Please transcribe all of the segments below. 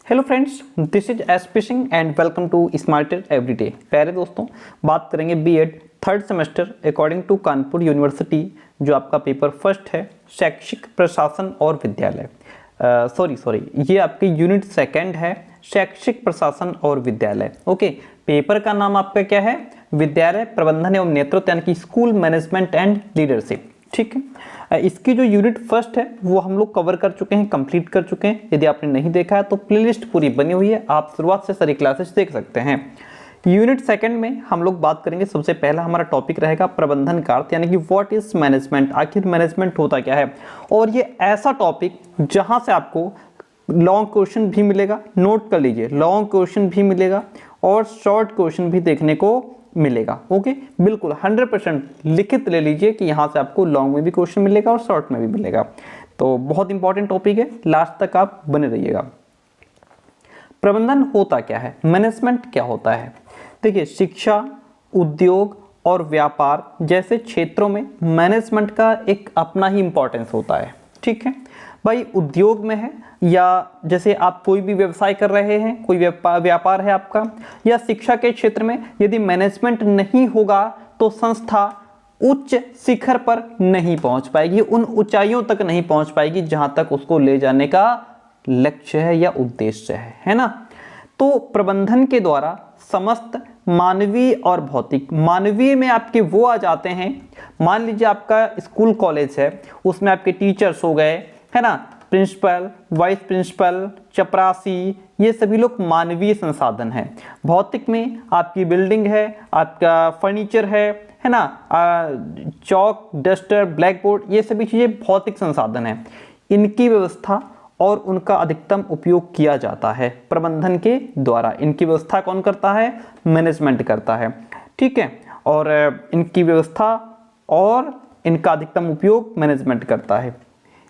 Hello friends, this is S P Singh and welcome to smarter everyday. प्यारे दोस्तों, बात करेंगे BEd third semester according to Kanpur university जो आपका पेपर फर्स्ट है, शैक्षिक प्रशासन और विद्यालय। ये आपकी यूनिट सेकंड है, शैक्षिक प्रशासन और विद्यालय। ओके, पेपर का नाम आपका क्या है? विद्यालय प्रबंधन एवं नेतृत्व, यानी कि स्कूल मैनेजमेंट एंड लीडरशिप। ठीक है, इसकी जो यूनिट फर्स्ट है वो हम लोग कवर कर चुके हैं, कंप्लीट कर चुके हैं। यदि आपने नहीं देखा है तो प्लेलिस्ट पूरी बनी हुई है, आप शुरुआत से सारी क्लासेस देख सकते हैं। यूनिट सेकंड में हम लोग बात करेंगे, सबसे पहला हमारा टॉपिक रहेगा प्रबंधन का अर्थ, यानी कि व्हाट इज मैनेजमेंट, आखिर मैनेजमेंट होता क्या है। और ये ऐसा टॉपिक जहां से आपको लॉन्ग क्वेश्चन भी मिलेगा, नोट कर लीजिए, लॉन्ग क्वेश्चन भी मिलेगा और शॉर्ट क्वेश्चन भी देखने को मिलेगा। ओके, बिल्कुल 100% लिखित ले लीजिए कि यहाँ से आपको लॉन्ग में भी क्वेश्चन मिलेगा और शॉर्ट में भी मिलेगा। तो बहुत इंपॉर्टेंट टॉपिक है, लास्ट तक आप बने रहिएगा। प्रबंधन होता क्या है, मैनेजमेंट क्या होता है? देखिए, शिक्षा, उद्योग और व्यापार जैसे क्षेत्रों में मैनेजमेंट का एक अपना ही इंपॉर्टेंस होता है। ठीक है भाई, उद्योग में है या जैसे आप कोई भी व्यवसाय कर रहे हैं, कोई व्यापार है आपका, या शिक्षा के क्षेत्र में यदि मैनेजमेंट नहीं होगा तो संस्था उच्च शिखर पर नहीं पहुंच पाएगी, उन ऊंचाइयों तक नहीं पहुंच पाएगी जहां तक उसको ले जाने का लक्ष्य है या उद्देश्य है ना। तो प्रबंधन के द्वारा समस्त मानवीय और भौतिक, मानवीय में आपके वो आ जाते हैं, मान लीजिए आपका स्कूल कॉलेज है, उसमें आपके टीचर्स हो गए, है ना, प्रिंसिपल, वाइस प्रिंसिपल, चपरासी, ये सभी लोग मानवीय संसाधन हैं। भौतिक में आपकी बिल्डिंग है, आपका फर्नीचर है ना, चौक, डस्टर, ब्लैक बोर्ड, ये सभी चीज़ें भौतिक संसाधन हैं। इनकी व्यवस्था और उनका अधिकतम उपयोग किया जाता है प्रबंधन के द्वारा। इनकी व्यवस्था कौन करता है? मैनेजमेंट करता है। ठीक है, और इनकी व्यवस्था और इनका अधिकतम उपयोग मैनेजमेंट करता है।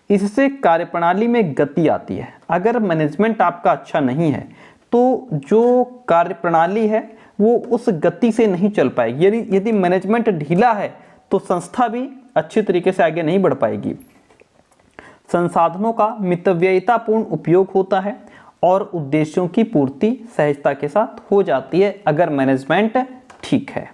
इससे कार्यप्रणाली में गति आती है। अगर मैनेजमेंट आपका अच्छा नहीं है तो जो कार्यप्रणाली है वो उस गति से नहीं चल पाएगी। यदि मैनेजमेंट ढीला है तो संस्था भी अच्छी तरीके से आगे नहीं बढ़ पाएगी। संसाधनों का मितव्ययितापूर्ण उपयोग होता है और उद्देश्यों की पूर्ति सहजता के साथ हो जाती है अगर मैनेजमेंट ठीक है।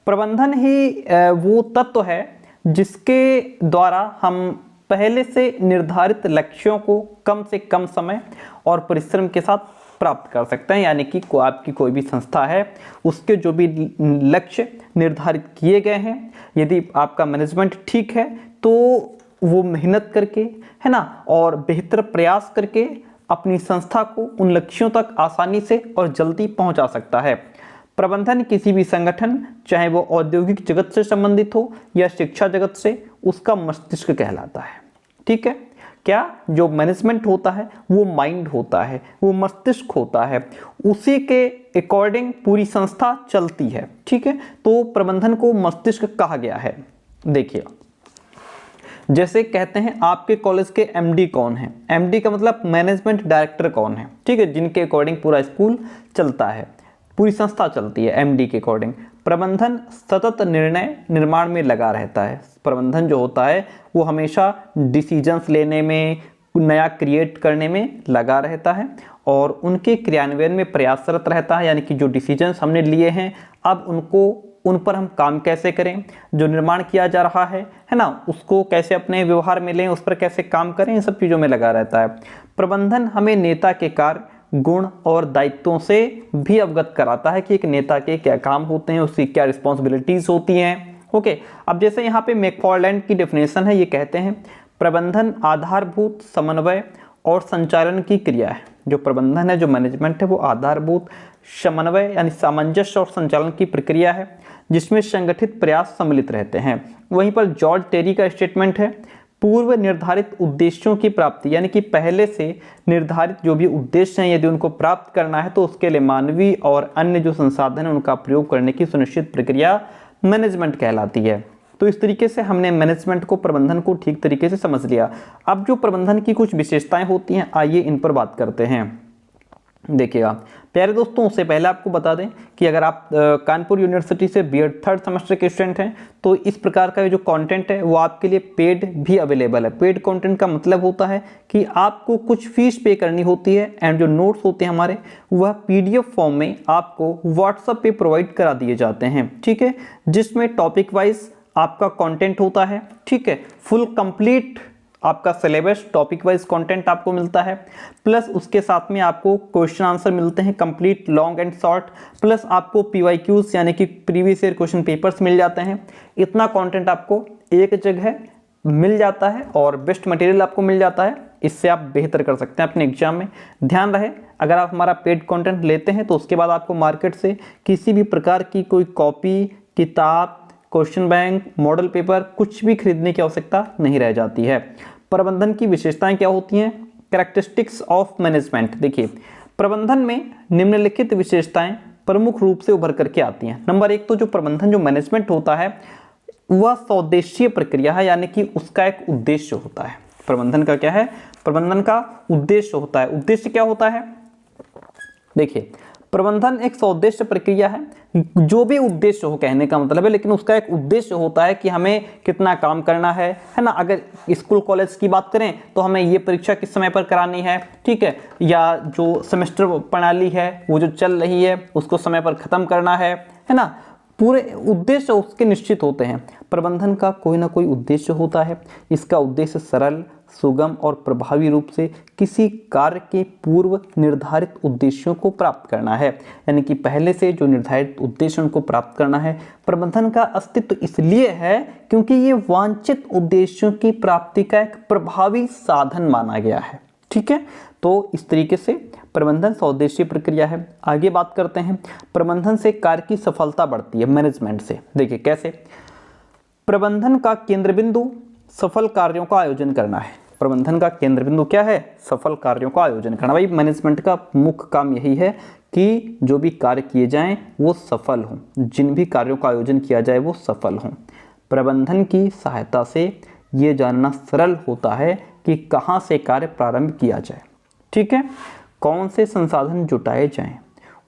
प्रबंधन ही वो तत्व है जिसके द्वारा हम पहले से निर्धारित लक्ष्यों को कम से कम समय और परिश्रम के साथ प्राप्त कर सकते हैं। यानी कि आपकी कोई भी संस्था है, उसके जो भी लक्ष्य निर्धारित किए गए हैं, यदि आपका मैनेजमेंट ठीक है तो वो मेहनत करके, है ना, और बेहतर प्रयास करके अपनी संस्था को उन लक्ष्यों तक आसानी से और जल्दी पहुंचा सकता है। प्रबंधन किसी भी संगठन, चाहे वो औद्योगिक जगत से संबंधित हो या शिक्षा जगत से, उसका मस्तिष्क कहलाता है। ठीक है, क्या जो मैनेजमेंट होता है वो माइंड होता है, वो मस्तिष्क होता है, उसी के अकॉर्डिंग पूरी संस्था चलती है। ठीक है, तो प्रबंधन को मस्तिष्क कहा गया है। देखिए, जैसे कहते हैं आपके कॉलेज के एमडी कौन है? एमडी का मतलब मैनेजमेंट डायरेक्टर कौन है? ठीक है, जिनके अकॉर्डिंग पूरा स्कूल चलता है, पूरी संस्था चलती है एमडी के अकॉर्डिंग। प्रबंधन सतत निर्णय निर्माण में लगा रहता है। प्रबंधन जो होता है वो हमेशा डिसीजंस लेने में, नया क्रिएट करने में लगा रहता है और उनके क्रियान्वयन में प्रयासरत रहता है। यानी कि जो डिसीजंस हमने लिए हैं, अब उन पर हम काम कैसे करें, जो निर्माण किया जा रहा है ना, उसको कैसे अपने व्यवहार में लें, उस पर कैसे काम करें, इन सब चीज़ों में लगा रहता है। प्रबंधन हमें नेता के कार्य, गुण और दायित्वों से भी अवगत कराता है कि एक नेता के क्या काम होते हैं, उसकी क्या रिस्पॉन्सिबिलिटीज होती हैं। ओके, अब जैसे यहाँ पे मैकफार्लैंड की डेफिनेशन है, ये कहते हैं प्रबंधन आधारभूत समन्वय और संचालन की क्रिया है। जो प्रबंधन है, जो मैनेजमेंट है, वो आधारभूत समन्वय यानी सामंजस्य और संचालन की प्रक्रिया है जिसमें संगठित प्रयास सम्मिलित रहते हैं। वहीं पर जॉर्ज टेरी का स्टेटमेंट है पूर्व निर्धारित उद्देश्यों की प्राप्ति, यानी कि पहले से निर्धारित जो भी उद्देश्य हैं, यदि उनको प्राप्त करना है तो उसके लिए मानवीय और अन्य जो संसाधन है उनका प्रयोग करने की सुनिश्चित प्रक्रिया मैनेजमेंट कहलाती है। तो इस तरीके से हमने मैनेजमेंट को, प्रबंधन को ठीक तरीके से समझ लिया। अब जो प्रबंधन की कुछ विशेषताएं होती हैं, आइए इन पर बात करते हैं। देखिएगा प्यारे दोस्तों, उससे पहले आपको बता दें कि अगर आप कानपुर यूनिवर्सिटी से बीएड थर्ड सेमेस्टर के स्टूडेंट हैं तो इस प्रकार का जो कंटेंट है वो आपके लिए पेड भी अवेलेबल है। पेड कंटेंट का मतलब होता है कि आपको कुछ फीस पे करनी होती है एंड जो नोट्स होते हैं हमारे वह पीडीएफ फॉर्म में आपको व्हाट्सएप पे प्रोवाइड करा दिए जाते हैं, ठीक है, जिसमें टॉपिक वाइज आपका कंटेंट होता है, ठीक है, फुल कंप्लीट आपका सिलेबस टॉपिक वाइज कंटेंट आपको मिलता है, प्लस उसके साथ में आपको क्वेश्चन आंसर मिलते हैं complete long and short, plus आपको पीवाईक्यूज यानी कि प्रीवियस ईयर क्वेश्चन पेपर्स मिल जाते हैं। इतना कंटेंट आपको एक जगह मिल जाता है और बेस्ट मटेरियल आपको मिल जाता है। इससे आप बेहतर कर सकते हैं अपने एग्जाम में। ध्यान रहे, अगर आप हमारा पेड कंटेंट लेते हैं तो उसके बाद आपको मार्केट से किसी भी प्रकार की कोई कॉपी, किताब, क्वेश्चन बैंक, मॉडल पेपर कुछ भी खरीदने की आवश्यकता नहीं रह जाती है। प्रबंधन की विशेषताएं क्या होती हैं? Characteristics of management. देखिए, प्रबंधन में निम्नलिखित विशेषताएं प्रमुख रूप से उभर करके आती हैं। नंबर एक तो जो प्रबंधन जो मैनेजमेंट होता है वह स्वदेशीय प्रक्रिया है, यानी कि उसका एक उद्देश्य होता है। प्रबंधन का क्या है? प्रबंधन का उद्देश्य होता है। उद्देश्य क्या होता है? देखिए, प्रबंधन एक स्वदेश्य प्रक्रिया है। जो भी उद्देश्य हो कहने का मतलब है, लेकिन उसका एक उद्देश्य होता है कि हमें कितना काम करना है ना। अगर स्कूल कॉलेज की बात करें तो हमें ये परीक्षा किस समय पर करानी है, ठीक है, या जो सेमेस्टर प्रणाली है वो जो चल रही है उसको समय पर खत्म करना है ना। पूरे उद्देश्य उसके निश्चित होते हैं। प्रबंधन का कोई ना कोई उद्देश्य होता है। इसका उद्देश्य सरल, सुगम और प्रभावी रूप से किसी कार्य के पूर्व निर्धारित उद्देश्यों को प्राप्त करना है, यानी कि पहले से जो निर्धारित उद्देश्य उनको प्राप्त करना है। प्रबंधन का अस्तित्व इसलिए है क्योंकि ये वांछित उद्देश्यों की प्राप्ति का एक प्रभावी साधन माना गया है, ठीक है। तो इस तरीके से प्रबंधन स्वदेशीय प्रक्रिया है। आगे बात करते हैं, प्रबंधन से कार्य की सफलता बढ़ती है मैनेजमेंट से। देखिए कैसे? प्रबंधन का केंद्र बिंदु सफल कार्यों का आयोजन करना है। प्रबंधन का केंद्र बिंदु क्या है? सफल कार्यों का आयोजन करना। भाई मैनेजमेंट का मुख्य काम यही है कि जो भी कार्य किए जाएं वो सफल हों, जिन भी कार्यों का आयोजन किया जाए वो सफल हों। प्रबंधन की सहायता से ये जानना सरल होता है कि कहाँ से कार्य प्रारंभ किया जाए, ठीक है, कौन से संसाधन जुटाए जाएं,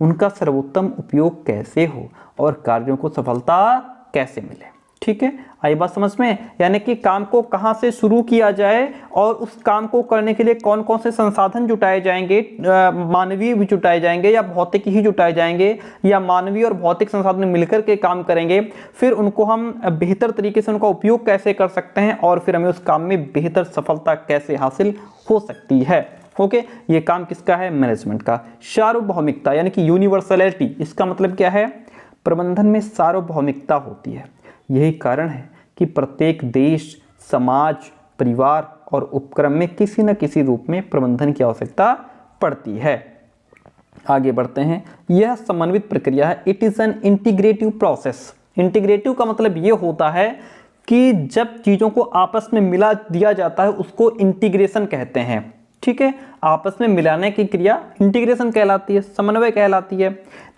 उनका सर्वोत्तम उपयोग कैसे हो और कार्यों को सफलता कैसे मिले, ठीक है। आई बात समझ में? यानी कि काम को कहां से शुरू किया जाए और उस काम को करने के लिए कौन कौन से संसाधन जुटाए जाएंगे, मानवीय भी जुटाए जाएंगे या भौतिक ही जुटाए जाएंगे, या मानवीय और भौतिक संसाधन मिलकर के काम करेंगे, फिर उनको हम बेहतर तरीके से उनका उपयोग कैसे कर सकते हैं और फिर हमें उस काम में बेहतर सफलता कैसे हासिल हो सकती है। ओके, ये काम किसका है? मैनेजमेंट का। सार्वभौमिकता यानी कि यूनिवर्सलिटी, इसका मतलब क्या है? प्रबंधन में सार्वभौमिकता होती है। यही कारण है कि प्रत्येक देश, समाज, परिवार और उपक्रम में किसी न किसी रूप में प्रबंधन की आवश्यकता पड़ती है। आगे बढ़ते हैं, यह समन्वित प्रक्रिया है। It is an integrative process. Integrative का मतलब यह होता है कि जब चीजों को आपस में मिला दिया जाता है उसको इंटीग्रेशन कहते हैं, ठीक है। आपस में मिलाने की क्रिया इंटीग्रेशन कहलाती है, समन्वय कहलाती है।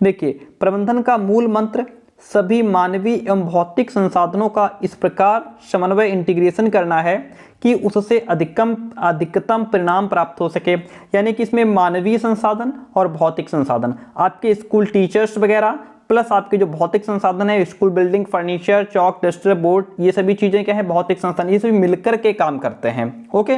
देखिए, प्रबंधन का मूल मंत्र सभी मानवीय एवं भौतिक संसाधनों का इस प्रकार समन्वय इंटीग्रेशन करना है कि उससे अधिकतम परिणाम प्राप्त हो सके। यानी कि इसमें मानवीय संसाधन और भौतिक संसाधन, आपके स्कूल टीचर्स वगैरह प्लस आपके जो भौतिक संसाधन है, स्कूल बिल्डिंग, फर्नीचर, चौक, डस्टर, बोर्ड, ये सभी चीजें क्या है? भौतिक संसाधन। ये सभी मिलकर के काम करते हैं। ओके,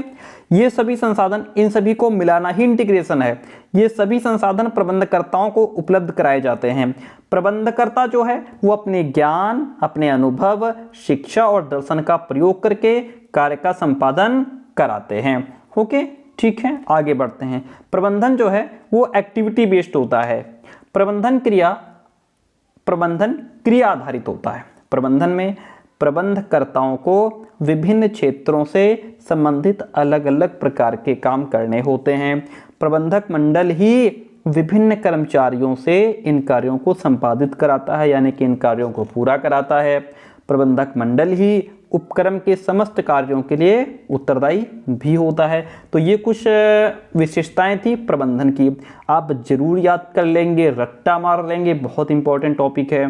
ये सभी संसाधन, इन सभी को मिलाना ही इंटीग्रेशन है। ये सभी संसाधन प्रबंधकर्ताओं को उपलब्ध कराए जाते हैं। प्रबंधकर्ता जो है वो अपने ज्ञान, अपने अनुभव, शिक्षा और दर्शन का प्रयोग करके कार्य का संपादन कराते हैं। ओके, ठीक है, आगे बढ़ते हैं। प्रबंधन जो है वो एक्टिविटी बेस्ड होता है। प्रबंधन क्रिया आधारित होता है। प्रबंधन में प्रबंधकर्ताओं को विभिन्न क्षेत्रों से संबंधित अलग अलग प्रकार के काम करने होते हैं। प्रबंधक मंडल ही विभिन्न कर्मचारियों से इन कार्यों को संपादित कराता है, यानी कि इन कार्यों को पूरा कराता है। प्रबंधक मंडल ही उपक्रम के समस्त कार्यों के लिए उत्तरदायी भी होता है। तो ये कुछ विशेषताएं थी प्रबंधन की, आप जरूर याद कर लेंगे, रट्टा मार लेंगे, बहुत इंपॉर्टेंट टॉपिक है।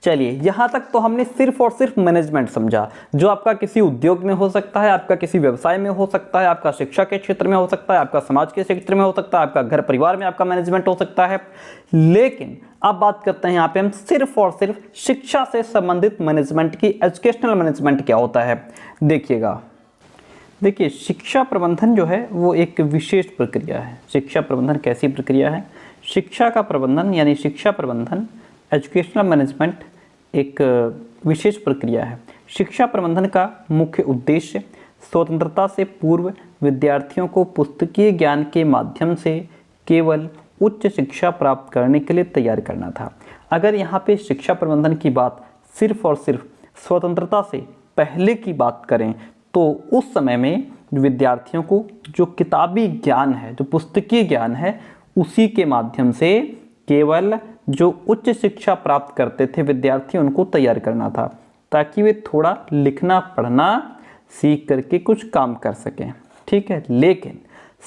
चलिए यहाँ तक तो हमने सिर्फ और सिर्फ मैनेजमेंट समझा, जो आपका किसी उद्योग में हो सकता है, आपका किसी व्यवसाय में हो सकता है, आपका शिक्षा के क्षेत्र में हो सकता है, आपका समाज के क्षेत्र में हो सकता है, आपका घर परिवार में आपका मैनेजमेंट हो सकता है। लेकिन अब बात करते हैं यहाँ पे हम सिर्फ और सिर्फ शिक्षा से संबंधित मैनेजमेंट की। एजुकेशनल मैनेजमेंट क्या होता है देखिएगा। देखिए शिक्षा प्रबंधन जो है वो एक विशेष प्रक्रिया है। शिक्षा प्रबंधन कैसी प्रक्रिया है? शिक्षा का प्रबंधन यानी शिक्षा प्रबंधन, एजुकेशनल मैनेजमेंट एक विशेष प्रक्रिया है। शिक्षा प्रबंधन का मुख्य उद्देश्य स्वतंत्रता से पूर्व विद्यार्थियों को पुस्तकीय ज्ञान के माध्यम से केवल उच्च शिक्षा प्राप्त करने के लिए तैयार करना था। अगर यहाँ पे शिक्षा प्रबंधन की बात सिर्फ और सिर्फ स्वतंत्रता से पहले की बात करें तो उस समय में विद्यार्थियों को जो किताबी ज्ञान है, जो पुस्तकीय ज्ञान है, उसी के माध्यम से केवल जो उच्च शिक्षा प्राप्त करते थे विद्यार्थी उनको तैयार करना था, ताकि वे थोड़ा लिखना पढ़ना सीख करके कुछ काम कर सकें। ठीक है, लेकिन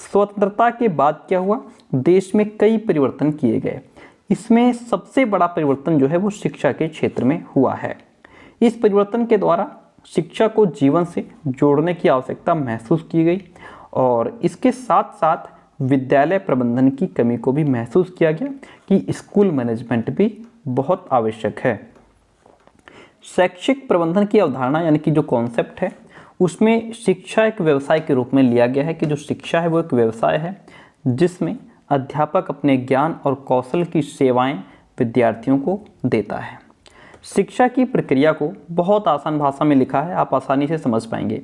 स्वतंत्रता के बाद क्या हुआ? देश में कई परिवर्तन किए गए। इसमें सबसे बड़ा परिवर्तन जो है वो शिक्षा के क्षेत्र में हुआ है। इस परिवर्तन के द्वारा शिक्षा को जीवन से जोड़ने की आवश्यकता महसूस की गई और इसके साथ साथ विद्यालय प्रबंधन की कमी को भी महसूस किया गया कि स्कूल मैनेजमेंट भी बहुत आवश्यक है। शैक्षिक प्रबंधन की अवधारणा यानी कि जो कॉन्सेप्ट है उसमें शिक्षा एक व्यवसाय के रूप में लिया गया है कि जो शिक्षा है वो एक व्यवसाय है जिसमें अध्यापक अपने ज्ञान और कौशल की सेवाएं विद्यार्थियों को देता है। शिक्षा की प्रक्रिया को बहुत आसान भाषा में लिखा है, आप आसानी से समझ पाएंगे।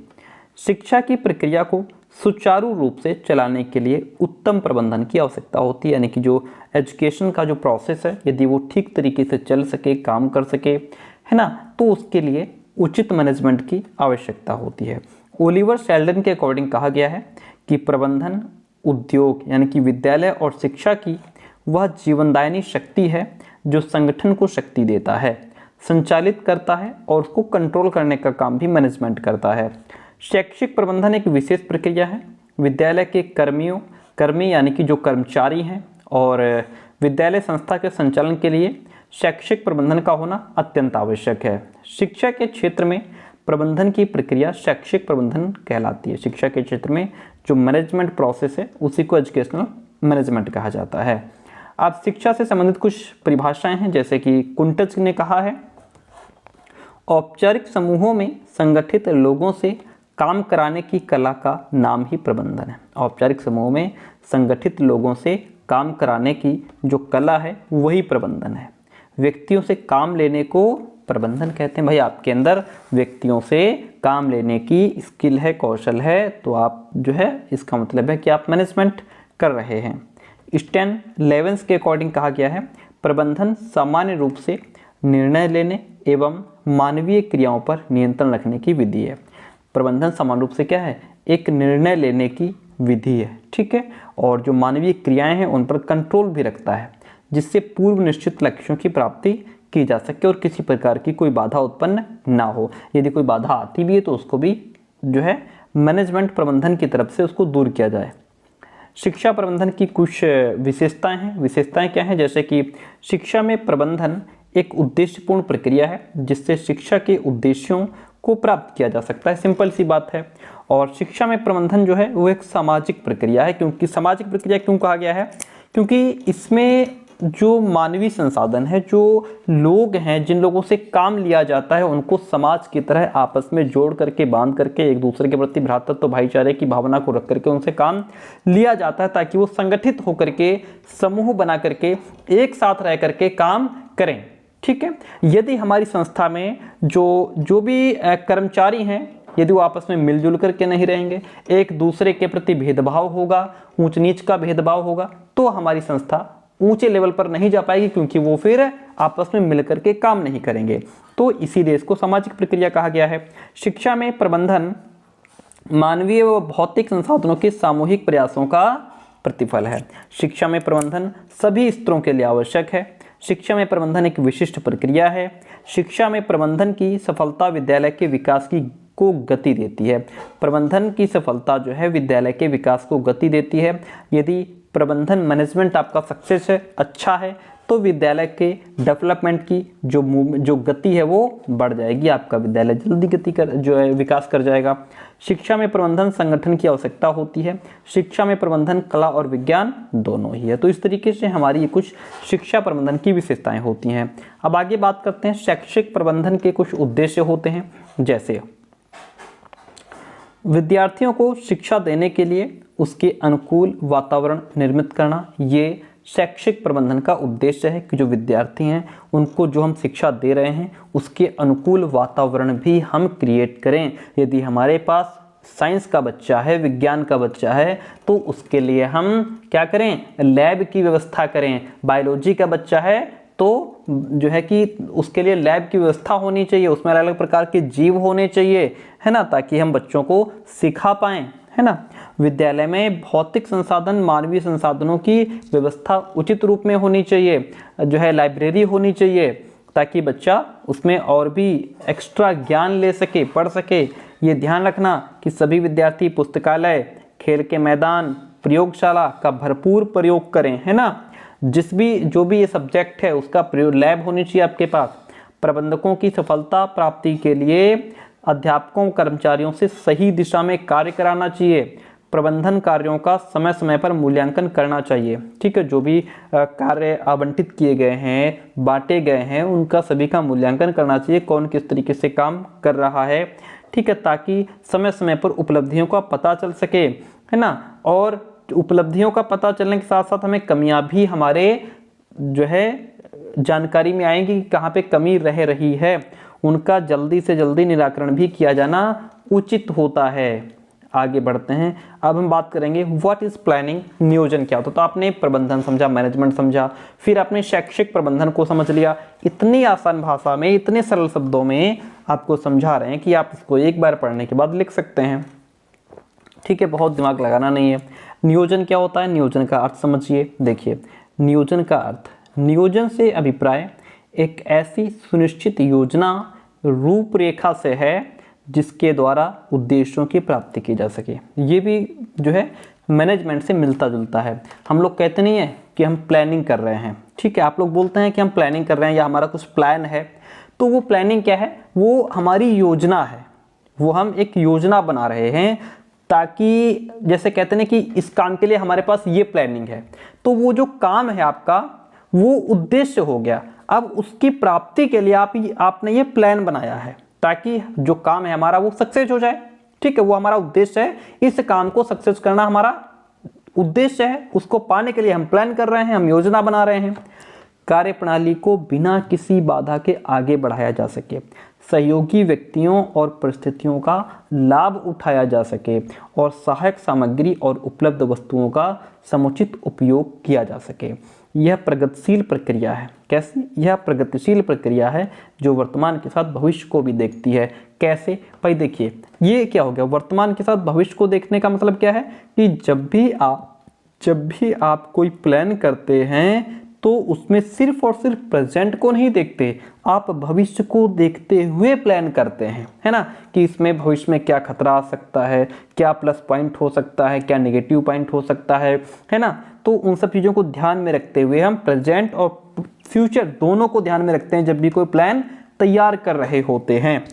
शिक्षा की प्रक्रिया को सुचारू रूप से चलाने के लिए उत्तम प्रबंधन की आवश्यकता होती है, यानी कि जो एजुकेशन का जो प्रोसेस है यदि वो ठीक तरीके से चल सके, काम कर सके, है ना, तो उसके लिए उचित मैनेजमेंट की आवश्यकता होती है। ओलिवर शेल्डन के अकॉर्डिंग कहा गया है कि प्रबंधन उद्योग यानी कि विद्यालय और शिक्षा की वह जीवनदायिनी शक्ति है जो संगठन को शक्ति देता है, संचालित करता है और उसको कंट्रोल करने का काम भी मैनेजमेंट करता है। शैक्षिक प्रबंधन एक विशेष प्रक्रिया है। विद्यालय के कर्मी यानी कि जो कर्मचारी हैं और विद्यालय संस्था के संचालन के लिए शैक्षिक प्रबंधन का होना अत्यंत आवश्यक है। शिक्षा के क्षेत्र में प्रबंधन की प्रक्रिया शैक्षिक प्रबंधन कहलाती है। शिक्षा के क्षेत्र में जो मैनेजमेंट प्रोसेस है उसी को एजुकेशनल मैनेजमेंट कहा जाता है। अब शिक्षा से संबंधित कुछ परिभाषाएं हैं, जैसे कि कुंटज ने कहा है, औपचारिक समूहों में संगठित लोगों से काम कराने की कला का नाम ही प्रबंधन है। औपचारिक समूहों में संगठित लोगों से काम कराने की जो कला है वही प्रबंधन है। व्यक्तियों से काम लेने को प्रबंधन कहते हैं। भाई आपके अंदर व्यक्तियों से काम लेने की स्किल है, कौशल है, तो आप जो है इसका मतलब है कि आप मैनेजमेंट कर रहे हैं। स्टैन लेवेंस के अकॉर्डिंग कहा गया है, प्रबंधन सामान्य रूप से निर्णय लेने एवं मानवीय क्रियाओं पर नियंत्रण रखने की विधि है। प्रबंधन सामान्य रूप से क्या है? एक निर्णय लेने की विधि है, ठीक है, और जो मानवीय क्रियाएं हैं उन पर कंट्रोल भी रखता है, जिससे पूर्व निश्चित लक्ष्यों की प्राप्ति की जा सके और किसी प्रकार की कोई बाधा उत्पन्न ना हो। यदि कोई बाधा आती भी है तो उसको भी जो है मैनेजमेंट प्रबंधन की तरफ से उसको दूर किया जाए। शिक्षा प्रबंधन की कुछ विशेषताएं हैं। विशेषताएं क्या हैं? जैसे कि शिक्षा में प्रबंधन एक उद्देश्यपूर्ण प्रक्रिया है जिससे शिक्षा के उद्देश्यों को प्राप्त किया जा सकता है। सिंपल सी बात है। और शिक्षा में प्रबंधन जो है वो एक सामाजिक प्रक्रिया है। क्योंकि सामाजिक प्रक्रिया क्यों कहा गया है? क्योंकि इसमें जो मानवीय संसाधन है, जो लोग हैं, जिन लोगों से काम लिया जाता है, उनको समाज की तरह आपस में जोड़ करके, बांध करके, एक दूसरे के प्रति भ्रातृत्व भाईचारे की भावना को रख करके उनसे काम लिया जाता है, ताकि वो संगठित होकर के समूह बना करके एक साथ रह करके काम करें। ठीक है, यदि हमारी संस्था में जो भी कर्मचारी हैं, यदि वो आपस में मिलजुल करके नहीं रहेंगे, एक दूसरे के प्रति भेदभाव होगा, ऊंच नीच का भेदभाव होगा, तो हमारी संस्था ऊंचे लेवल पर नहीं जा पाएगी, क्योंकि वो फिर आपस में मिलकर के काम नहीं करेंगे। तो इसीलिए इसको सामाजिक प्रक्रिया कहा गया है। शिक्षा में प्रबंधन मानवीय व भौतिक संसाधनों के सामूहिक प्रयासों का प्रतिफल है। शिक्षा में प्रबंधन सभी स्तरों के लिए आवश्यक है। शिक्षा में प्रबंधन एक विशिष्ट प्रक्रिया है। शिक्षा में प्रबंधन की सफलता विद्यालय के विकास को गति देती है। प्रबंधन की सफलता जो है विद्यालय के विकास को गति देती है। यदि प्रबंधन मैनेजमेंट आपका सक्सेस है, अच्छा है, तो विद्यालय के डेवलपमेंट की जो गति है वो बढ़ जाएगी, आपका विद्यालय जल्दी गति कर जो है विकास कर जाएगा। शिक्षा में प्रबंधन संगठन की आवश्यकता होती है। शिक्षा में प्रबंधन कला और विज्ञान दोनों ही है। तो इस तरीके से हमारी ये कुछ शिक्षा प्रबंधन की विशेषताएं होती हैं। अब आगे बात करते हैं शैक्षिक प्रबंधन के कुछ उद्देश्य होते हैं, जैसे विद्यार्थियों को शिक्षा देने के लिए उसके अनुकूल वातावरण निर्मित करना, ये शैक्षिक प्रबंधन का उद्देश्य है कि जो विद्यार्थी हैं उनको जो हम शिक्षा दे रहे हैं उसके अनुकूल वातावरण भी हम क्रिएट करें। यदि हमारे पास साइंस का बच्चा है, विज्ञान का बच्चा है, तो उसके लिए हम क्या करें, लैब की व्यवस्था करें। बायोलॉजी का बच्चा है तो जो है कि उसके लिए लैब की व्यवस्था होनी चाहिए, उसमें अलग अलग प्रकार के जीव होने चाहिए, है ना, ताकि हम बच्चों को सिखा पाएं, है ना। विद्यालय में भौतिक संसाधन, मानवीय संसाधनों की व्यवस्था उचित रूप में होनी चाहिए, जो है लाइब्रेरी होनी चाहिए, ताकि बच्चा उसमें और भी एक्स्ट्रा ज्ञान ले सके, पढ़ सके। ये ध्यान रखना कि सभी विद्यार्थी पुस्तकालय, खेल के मैदान, प्रयोगशाला का भरपूर प्रयोग करें, है ना। जो भी ये सब्जेक्ट है उसका प्रयोग लैब होनी चाहिए आपके पास। प्रबंधकों की सफलता प्राप्ति के लिए अध्यापकों कर्मचारियों से सही दिशा में कार्य कराना चाहिए। प्रबंधन कार्यों का समय समय पर मूल्यांकन करना चाहिए, ठीक है। जो भी कार्य आवंटित किए गए हैं, बांटे गए हैं, उनका सभी का मूल्यांकन करना चाहिए, कौन किस तरीके से काम कर रहा है, ठीक है, ताकि समय समय पर उपलब्धियों का पता चल सके, है ना। और उपलब्धियों का पता चलने के साथ साथ हमें कमियां भी हमारे जो है जानकारी में आएंगी कि कहाँ पे कमी रह रही है, उनका जल्दी से जल्दी निराकरण भी किया जाना उचित होता है। आगे बढ़ते हैं। अब हम बात करेंगे व्हाट इज प्लानिंग, नियोजन क्या होता है। तो आपने प्रबंधन समझा, मैनेजमेंट समझा, फिर आपने शैक्षिक प्रबंधन को समझ लिया। इतनी आसान भाषा में, इतने सरल शब्दों में आपको समझा रहे हैं कि आप इसको एक बार पढ़ने के बाद लिख सकते हैं, ठीक है, बहुत दिमाग लगाना नहीं है। नियोजन क्या होता है, नियोजन का अर्थ समझिए। देखिए, नियोजन का अर्थ, नियोजन से अभिप्राय एक ऐसी सुनिश्चित योजना रूपरेखा से है जिसके द्वारा उद्देश्यों की प्राप्ति की जा सके। ये भी जो है मैनेजमेंट से मिलता जुलता है। हम लोग कहते नहीं है कि हम प्लानिंग कर रहे हैं, ठीक है, आप लोग बोलते हैं कि हम प्लानिंग कर रहे हैं या हमारा कुछ प्लान है, तो वो प्लानिंग क्या है, वो हमारी योजना है, वो हम एक योजना बना रहे हैं, ताकि जैसे कहते हैं कि इस काम के लिए हमारे पास ये प्लानिंग है, तो वो जो काम है आपका वो उद्देश्य हो गया। अब उसकी प्राप्ति के लिए आपने ये प्लान बनाया है ताकि जो काम है हमारा वो सक्सेस हो जाए, ठीक है, वो हमारा उद्देश्य है। इस काम को सक्सेस करना हमारा उद्देश्य है, उसको पाने के लिए हम प्लान कर रहे हैं, हम योजना बना रहे हैं। कार्य प्रणाली को बिना किसी बाधा के आगे बढ़ाया जा सके, सहयोगी व्यक्तियों और परिस्थितियों का लाभ उठाया जा सके और सहायक सामग्री और उपलब्ध वस्तुओं का समुचित उपयोग किया जा सके। यह प्रगतिशील प्रक्रिया है। कैसी? यह प्रगतिशील प्रक्रिया है जो वर्तमान के साथ भविष्य को भी देखती है। कैसे? भाई देखिए, ये क्या हो गया, वर्तमान के साथ भविष्य को देखने का मतलब क्या है कि जब भी आप कोई प्लान करते हैं तो उसमें सिर्फ और सिर्फ प्रेजेंट को नहीं देखते, आप भविष्य को देखते हुए प्लान करते हैं, है ना, कि इसमें भविष्य में क्या खतरा आ सकता है, क्या प्लस पॉइंट हो सकता है, क्या नेगेटिव पॉइंट हो सकता है ना। तो उन सब चीज़ों को ध्यान में रखते हुए हम प्रेजेंट और फ्यूचर दोनों को ध्यान में रखते हैं जब भी कोई प्लान तैयार कर रहे होते हैं।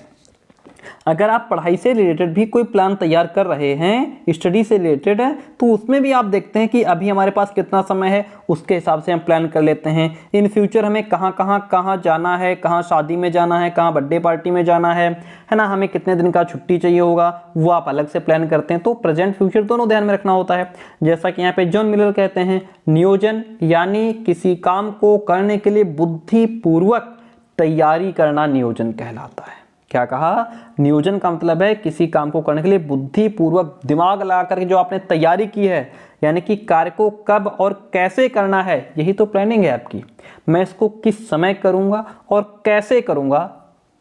अगर आप पढ़ाई से रिलेटेड भी कोई प्लान तैयार कर रहे हैं, स्टडी से रिलेटेड है, तो उसमें भी आप देखते हैं कि अभी हमारे पास कितना समय है, उसके हिसाब से हम प्लान कर लेते हैं। इन फ्यूचर हमें कहाँ जाना है, कहाँ शादी में जाना है, कहाँ बर्थडे पार्टी में जाना है ना, हमें कितने दिन का छुट्टी चाहिए होगा, वो आप अलग से प्लान करते हैं। तो प्रेजेंट फ्यूचर दोनों ध्यान में रखना होता है। जैसा कि यहाँ पे जॉन मिलर कहते हैं, नियोजन यानी किसी काम को करने के लिए बुद्धिपूर्वक तैयारी करना नियोजन कहलाता है। क्या कहा? नियोजन का मतलब है किसी काम को करने के लिए बुद्धिपूर्वक दिमाग लगा करके जो आपने तैयारी की है, यानी कि कार्य को कब और कैसे करना है, यही तो प्लानिंग है आपकी। मैं इसको किस समय करूंगा और कैसे करूंगा,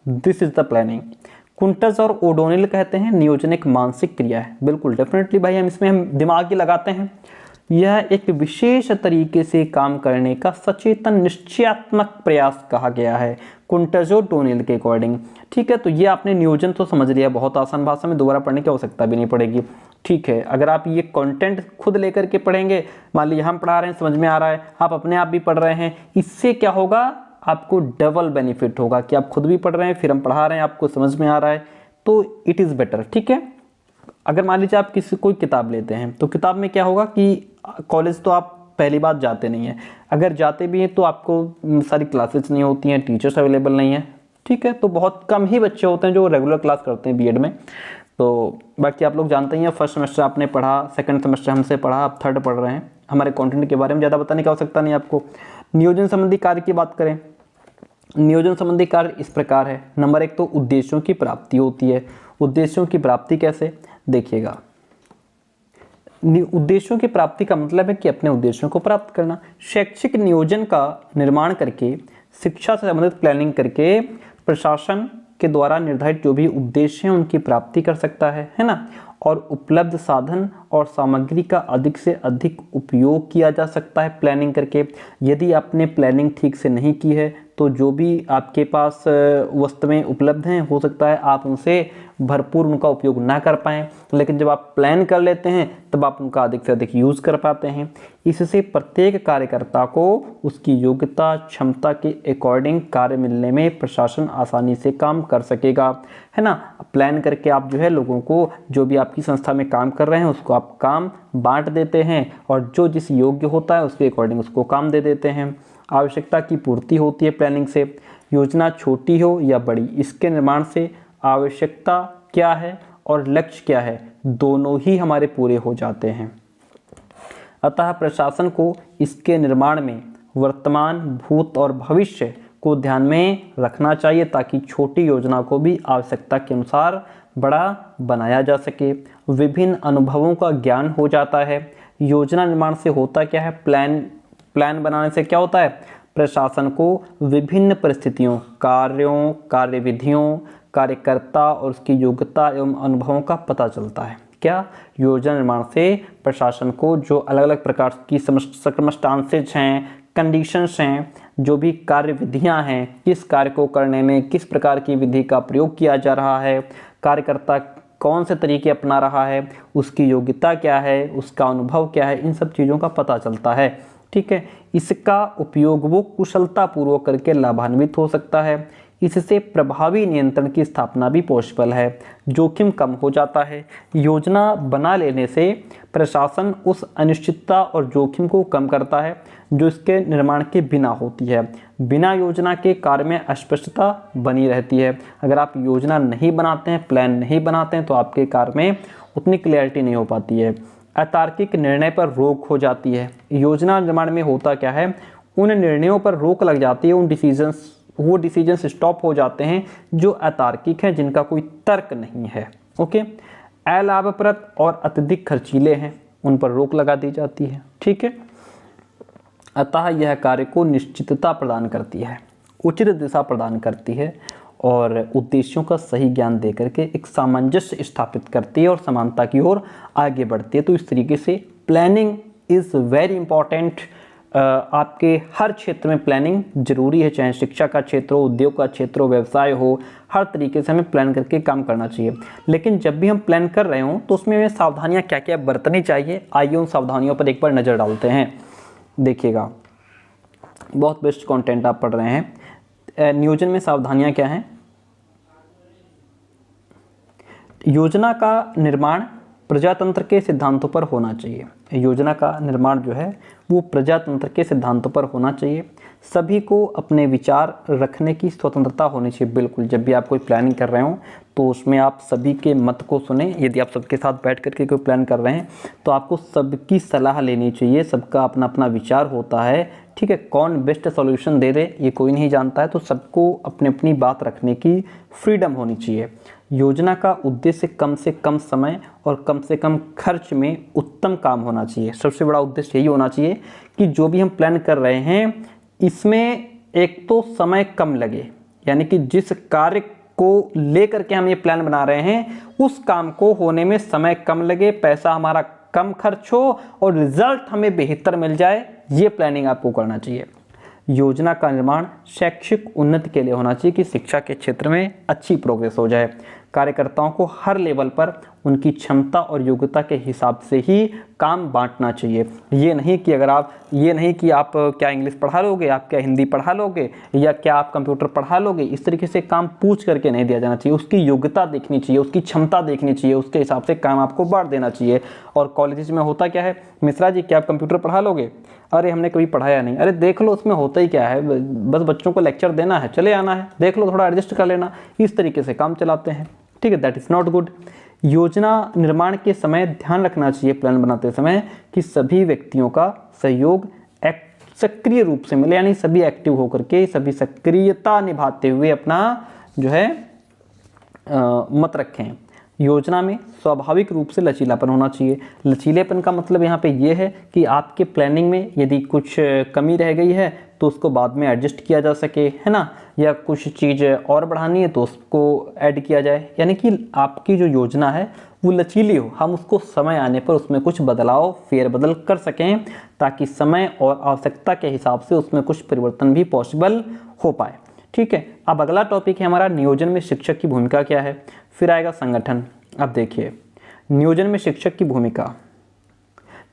दिस इज द प्लानिंग। कुंटज और ओडोनिल कहते हैं नियोजन एक मानसिक क्रिया है। बिल्कुल डेफिनेटली भाई, इसमें हम दिमाग ही लगाते हैं। यह एक विशेष तरीके से काम करने का सचेतन निश्चयात्मक प्रयास कहा गया है, कुंटजो डोनेल के अकॉर्डिंग। ठीक है, तो ये आपने नियोजन तो समझ लिया, बहुत आसान भाषा में, दोबारा पढ़ने की आवश्यकता भी नहीं पड़ेगी। ठीक है। अगर आप ये कंटेंट खुद लेकर के पढ़ेंगे, मान लीजिए हम पढ़ा रहे हैं, समझ में आ रहा है, आप अपने आप भी पढ़ रहे हैं, इससे क्या होगा, आपको डबल बेनिफिट होगा कि आप खुद भी पढ़ रहे हैं, फिर हम पढ़ा रहे हैं, आपको समझ में आ रहा है, तो इट इज़ बेटर। ठीक है। अगर मान लीजिए आप किसी कोई किताब लेते हैं, तो किताब में क्या होगा कि कॉलेज तो आप पहली बात जाते नहीं हैं, अगर जाते भी हैं तो आपको सारी क्लासेस नहीं होती हैं, टीचर्स अवेलेबल नहीं है। ठीक है। तो बहुत कम ही बच्चे होते हैं जो रेगुलर क्लास करते हैं बीएड में। तो बाकी आप लोग जानते ही हैं, फर्स्ट सेमेस्टर आपने पढ़ा, सेकंड सेमेस्टर हमसे पढ़ा, आप थर्ड पढ़ रहे हैं। हमारे कंटेंट के बारे में ज़्यादा बताने की आवश्यकता नहीं आपको। नियोजन संबंधी कार्य की बात करें, नियोजन संबंधी कार्य इस प्रकार है। नंबर 1 तो उद्देश्यों की प्राप्ति होती है। उद्देश्यों की प्राप्ति कैसे, देखिएगा। उद्देश्यों की प्राप्ति का मतलब है कि अपने उद्देश्यों को प्राप्त करना। शैक्षिक नियोजन का निर्माण करके, शिक्षा से संबंधित प्लानिंग करके प्रशासन के द्वारा निर्धारित जो भी उद्देश्य हैं उनकी प्राप्ति कर सकता है ना। और उपलब्ध साधन और सामग्री का अधिक से अधिक उपयोग किया जा सकता है प्लानिंग करके। यदि आपने प्लानिंग ठीक से नहीं की है तो जो भी आपके पास वस्तुएं उपलब्ध हैं, हो सकता है आप उनसे भरपूर उनका उपयोग ना कर पाएँ, लेकिन जब आप प्लान कर लेते हैं तब आप उनका अधिक से अधिक यूज़ कर पाते हैं। इससे प्रत्येक कार्यकर्ता को उसकी योग्यता क्षमता के अकॉर्डिंग कार्य मिलने में प्रशासन आसानी से काम कर सकेगा, है ना। प्लान करके आप जो है लोगों को, जो भी आपकी संस्था में काम कर रहे हैं उसको आप काम बांट देते हैं, और जो जिस योग्य होता है उसके अकॉर्डिंग उसको काम दे देते हैं। आवश्यकता की पूर्ति होती है प्लानिंग से। योजना छोटी हो या बड़ी, इसके निर्माण से आवश्यकता क्या है और लक्ष्य क्या है, दोनों ही हमारे पूरे हो जाते हैं। अतः प्रशासन को इसके निर्माण में वर्तमान, भूत और भविष्य को ध्यान में रखना चाहिए, ताकि छोटी योजना को भी आवश्यकता के अनुसार बड़ा बनाया जा सके। विभिन्न अनुभवों का ज्ञान हो जाता है। योजना निर्माण से होता क्या है, प्लान बनाने से क्या होता है, प्रशासन को विभिन्न परिस्थितियों, कार्यों, कार्यविधियों, कार्यकर्ता और उसकी योग्यता एवं अनुभवों का पता चलता है। क्या, योजना निर्माण से प्रशासन को जो अलग अलग प्रकार की सर्कमस्टांसेज हैं, कंडीशंस हैं, जो भी कार्य विधियाँ हैं, किस कार्य को करने में किस प्रकार की विधि का प्रयोग किया जा रहा है, कार्यकर्ता कौन से तरीके अपना रहा है, उसकी योग्यता क्या है, उसका अनुभव क्या है, इन सब चीज़ों का पता चलता है। ठीक है। इसका उपयोग वो कुशलतापूर्वक करके लाभान्वित हो सकता है। इससे प्रभावी नियंत्रण की स्थापना भी पॉसिबल है। जोखिम कम हो जाता है। योजना बना लेने से प्रशासन उस अनिश्चितता और जोखिम को कम करता है जो इसके निर्माण के बिना होती है। बिना योजना के कार्य में अस्पष्टता बनी रहती है। अगर आप योजना नहीं बनाते हैं, प्लान नहीं बनाते हैं, तो आपके कार्य में उतनी क्लैरिटी नहीं हो पाती है। अतार्किक निर्णय पर रोक हो जाती है। योजना निर्माण में होता क्या है, उन निर्णयों पर रोक लग जाती है, वो डिसीजंस स्टॉप हो जाते हैं जो अतार्किक हैं, जिनका कोई तर्क नहीं है। ओके। अलाभप्रद और अत्यधिक खर्चीले हैं, उन पर रोक लगा दी जाती है। ठीक है। अतः यह कार्य को निश्चितता प्रदान करती है, उचित दिशा प्रदान करती है और उद्देश्यों का सही ज्ञान देकर के एक सामंजस्य स्थापित करती है और समानता की ओर आगे बढ़ती है। तो इस तरीके से प्लानिंग इज़ वेरी इंपॉर्टेंट। आपके हर क्षेत्र में प्लानिंग जरूरी है, चाहे शिक्षा का क्षेत्र हो, उद्योग का क्षेत्र हो, व्यवसाय हो, हर तरीके से हमें प्लान करके काम करना चाहिए। लेकिन जब भी हम प्लान कर रहे हों तो उसमें हमें सावधानियाँ क्या क्या बरतनी चाहिए, आइए उन सावधानियों पर एक बार नज़र डालते हैं। देखिएगा, बहुत बेस्ट कंटेंट आप पढ़ रहे हैं। नियोजन में सावधानियाँ क्या हैं। योजना का निर्माण प्रजातंत्र के सिद्धांतों पर होना चाहिए। योजना का निर्माण जो है वो प्रजातंत्र के सिद्धांतों पर होना चाहिए। सभी को अपने विचार रखने की स्वतंत्रता होनी चाहिए। बिल्कुल, जब भी आप कोई प्लानिंग कर रहे हो तो उसमें आप सभी के मत को सुने। यदि आप सबके साथ बैठ करके कोई प्लान कर रहे हैं तो आपको सबकी सलाह लेनी चाहिए। सबका अपना अपना विचार होता है। ठीक है। कौन बेस्ट सॉल्यूशन दे दे ये कोई नहीं जानता है, तो सबको अपनी अपनी बात रखने की फ्रीडम होनी चाहिए। योजना का उद्देश्य कम से कम समय और कम से कम खर्च में उत्तम काम होना चाहिए। सबसे बड़ा उद्देश्य यही होना चाहिए कि जो भी हम प्लान कर रहे हैं इसमें एक तो समय कम लगे, यानी कि जिस कार्य को लेकर के हम ये प्लान बना रहे हैं उस काम को होने में समय कम लगे, पैसा हमारा कम खर्च हो और रिजल्ट हमें बेहतर मिल जाए, ये प्लानिंग आपको करना चाहिए। योजना का निर्माण शैक्षिक उन्नति के लिए होना चाहिए कि शिक्षा के क्षेत्र में अच्छी प्रोग्रेस हो जाए। कार्यकर्ताओं को हर लेवल पर उनकी क्षमता और योग्यता के हिसाब से ही काम बांटना चाहिए। ये नहीं कि आप क्या इंग्लिश पढ़ा लोगे, आप क्या हिंदी पढ़ा लोगे, या क्या आप कंप्यूटर पढ़ा लोगे, इस तरीके से काम पूछ करके नहीं दिया जाना चाहिए। उसकी योग्यता देखनी चाहिए, उसकी क्षमता देखनी चाहिए, उसके हिसाब से काम आपको बांट देना चाहिए। और कॉलेज में होता क्या है, मिश्रा जी क्या आप कंप्यूटर पढ़ा लोगे, अरे हमने कभी पढ़ाया नहीं, अरे देख लो उसमें होता ही क्या है, बस बच्चों को लेक्चर देना है, चले आना है, देख लो थोड़ा एडजस्ट कर लेना, इस तरीके से काम चलाते हैं। ठीक है, दैट इज़ नॉट गुड। योजना निर्माण के समय ध्यान रखना चाहिए प्लान बनाते समय कि सभी व्यक्तियों का सहयोग सक्रिय रूप से मिले, यानी सभी एक्टिव होकर के, सभी सक्रियता निभाते हुए अपना जो है मत रखें। योजना में स्वाभाविक रूप से लचीलापन होना चाहिए। लचीलेपन का मतलब यहाँ पे ये है कि आपके प्लानिंग में यदि कुछ कमी रह गई है तो उसको बाद में एडजस्ट किया जा सके, है ना, या कुछ चीज़ और बढ़ानी है तो उसको ऐड किया जाए, यानी कि आपकी जो योजना है वो लचीली हो, हम उसको समय आने पर उसमें कुछ बदलाव फेरबदल कर सकें ताकि समय और आवश्यकता के हिसाब से उसमें कुछ परिवर्तन भी पॉसिबल हो पाए। ठीक है, अब अगला टॉपिक है हमारा नियोजन में शिक्षक की भूमिका क्या है। फिर आएगा संगठन। अब देखिए नियोजन में शिक्षक की भूमिका,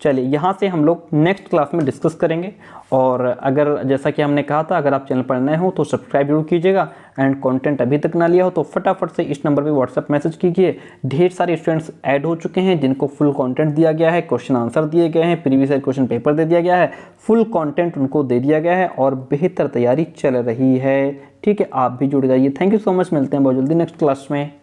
चलिए यहाँ से हम लोग नेक्स्ट क्लास में डिस्कस करेंगे। और अगर जैसा कि हमने कहा था, अगर आप चैनल पर नए हो तो सब्सक्राइब जरूर कीजिएगा, एंड कंटेंट अभी तक ना लिया हो तो फटाफट से इस नंबर पे व्हाट्सएप मैसेज कीजिए। ढेर सारे स्टूडेंट्स ऐड हो चुके हैं जिनको फुल कंटेंट दिया गया है, क्वेश्चन आंसर दिए गए हैं, प्रीवियस ईयर क्वेश्चन पेपर दे दिया गया है, फुल कंटेंट उनको दे दिया गया है और बेहतर तैयारी चल रही है। ठीक है, आप भी जुड़ जाइए। थैंक यू सो मच, मिलते हैं बहुत जल्दी नेक्स्ट क्लास में।